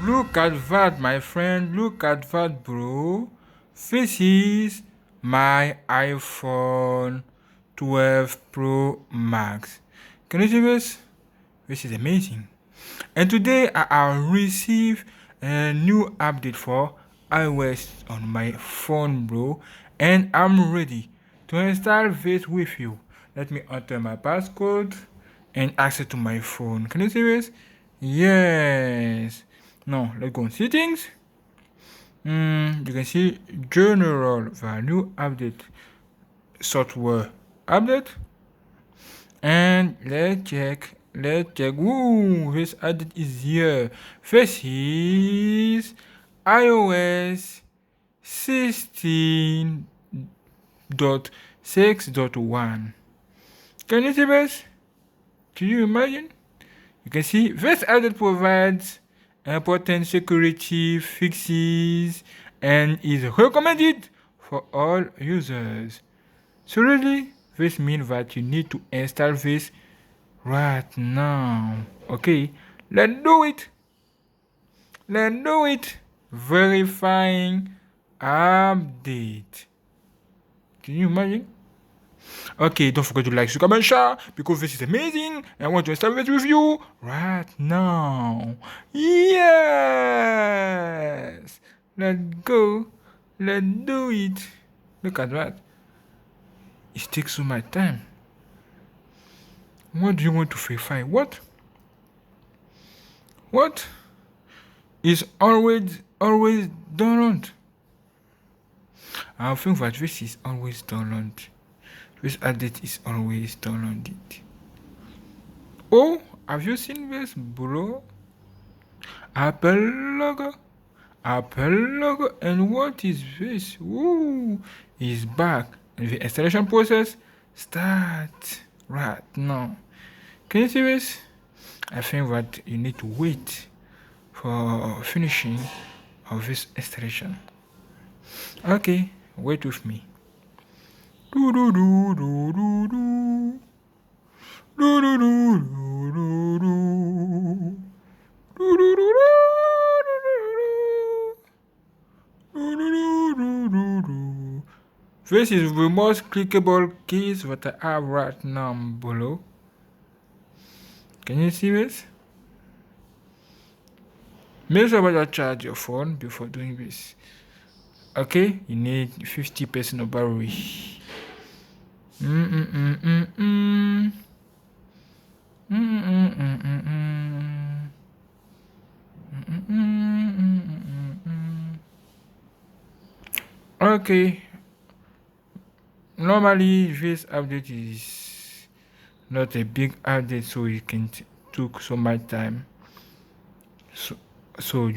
Look at that, my friend. Look at that, bro. This is my iPhone 12 Pro Max. Can you see this? This is amazing. And today I have received a new update for iOS on my phone, bro. And I'm ready to install this with you. Let me enter my passcode and access to my phone. Can you see this? Yes. Now let's go on settings. You can see general value update, software update, and let's check. Ooh, this update is here. This is iOS 16.6.1. Can you see this? Can you imagine? You can see this update provides important security fixes and is recommended for all users. So really, this means that you need to install this right now. Okay, let's do it. Verifying update. Can you imagine? Okay, don't forget to like, subscribe, and share because this is amazing. I want to start with you right now. Yes! Let's go. Let's do it. Look at that. It takes so much time. What do you want to verify? What? What? Is always download. I think that this is always download. This update is always downloaded. Oh, have you seen this, bro? Apple logo. And what is this? Ooh, is back. And the installation process starts right now. Can you see this? I think that you need to wait for finishing of this installation. Okay, wait with me. Do do do do do do. Do do do do do do. Do do do do. This is the most clickable keys that I have right now below. Can you see this? Make sure you charge your phone before doing this. Okay, you need 50% of battery. Okay, normally this update is not a big update, so it can took so much time. So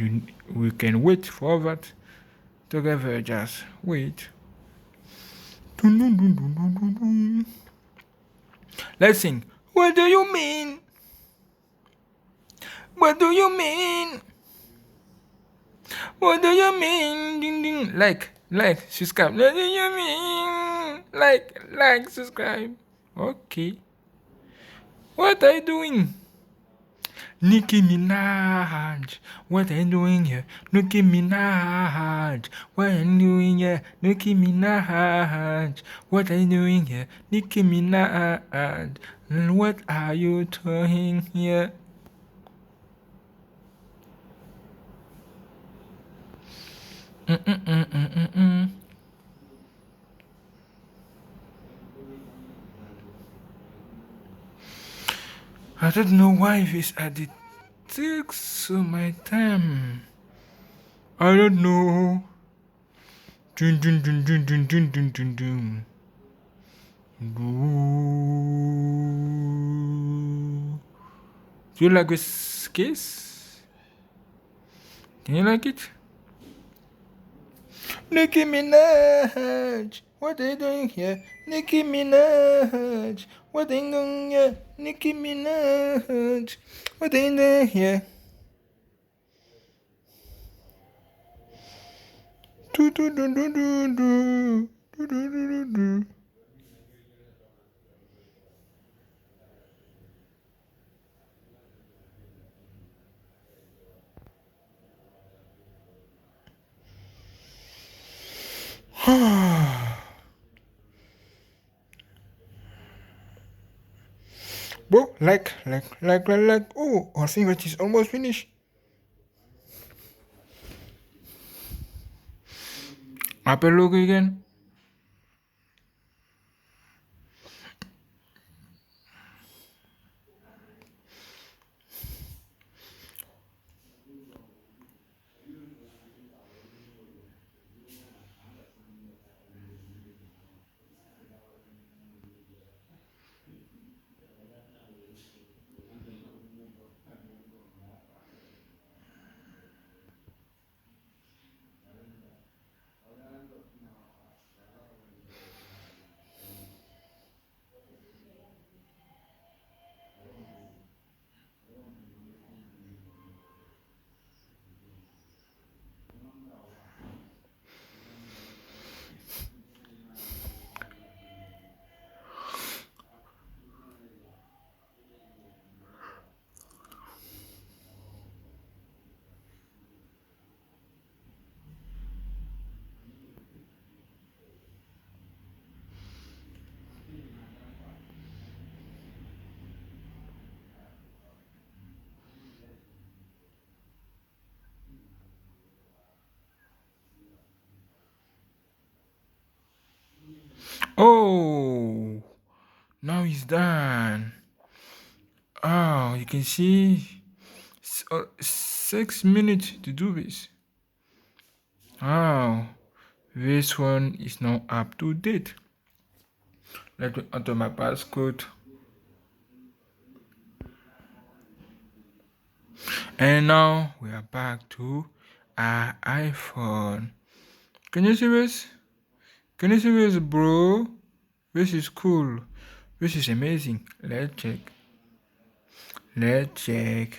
we can wait for that together. Just wait. Let's sing. What do you mean? What do you mean? What do you mean? Ding ding. Like, subscribe. What do you mean? Like, subscribe. Okay. What are you doing? Nicki Minaj, what are you doing here? Nicki Minaj, what are you doing here? Nicki Minaj, what are you doing here? Nicki Minaj, what are you doing here? I don't know why this edit takes so much time. I don't know. Dun dun dun dun dun dun dun dun dun. Do you like this case? Can you like it? Nicki Minaj, what are you doing here? Nicki Minaj, what are you doing here? Nicki Minaj, what are you doing here? Do do do do do do do do do do. bro. Like. Oh, our favorite is almost finished. Apple logo again. Oh, now it's done. Oh, you can see 6 minutes to do this. Oh, this one is now up to date. Let me enter my passcode. And now we are back to our iPhone. Can you see this? Can you see this, bro? This is cool. This is amazing. Let's check. Let's check.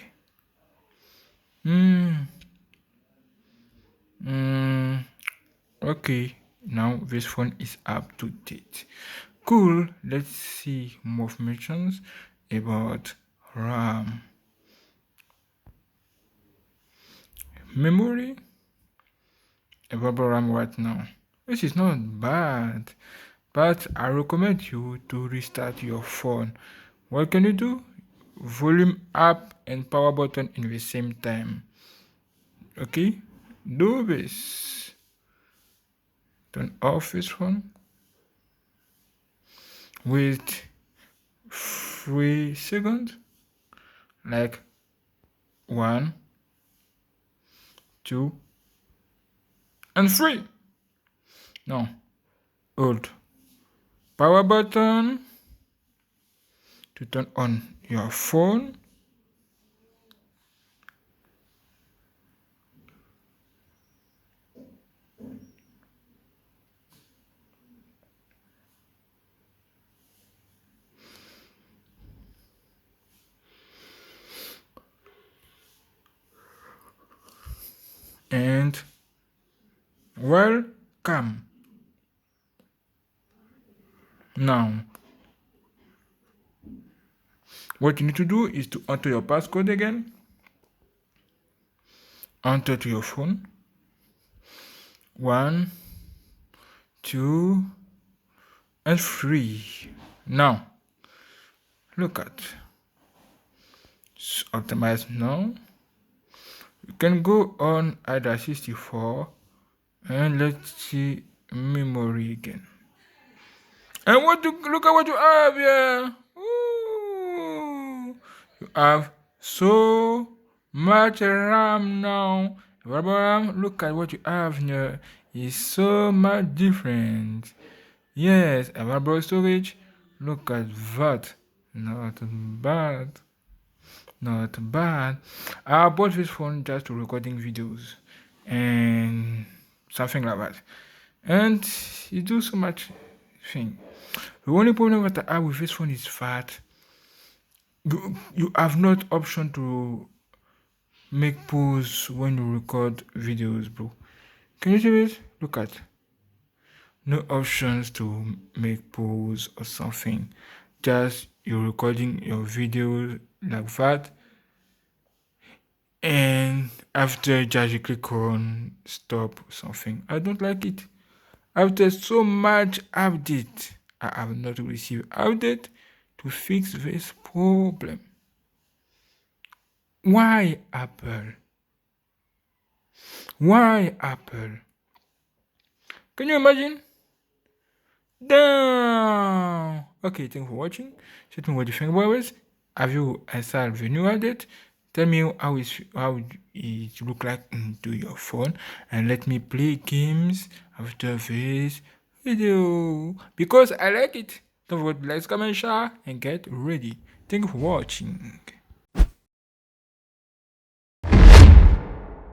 Okay. Now this phone is up to date. Cool. Let's see more information about RAM. Memory. About RAM right now. This is not bad. But I recommend you to restart your phone. What can you do? Volume up and power button in the same time. Okay? Do this. Turn off this phone. Wait 3 seconds. Like 1, 2, and 3. Now, hold power button to turn on your phone. And welcome. Now, what you need to do is to enter your passcode again. Enter to your phone. 1, 2, and 3. Now, look at. It's optimized now. You can go on either 64 and let's see memory again. And look at what you have here. Ooh, you have so much RAM now. RAM, look at what you have here. It's so much different. Yes, available storage. Look at that. Not bad. Not bad. I bought this phone just to recording videos and something like that. And it do so much thing. The only problem that I have with this phone is that you have not option to make pause when you record videos, bro. Can you see this? Look at. No options to make pause or something. Just you're recording your video like that. And after just you click on stop something. I don't like it. After so much update, I have not received update to fix this problem. Why Apple? Why Apple? Can you imagine? Damn! Okay, thanks for watching. Tell me what you think about this. Have you installed the new update? Tell me how it look like into your phone, and let me play games after this video because I like it. Don't forget to like, comment, share, and get ready. Thank you for watching.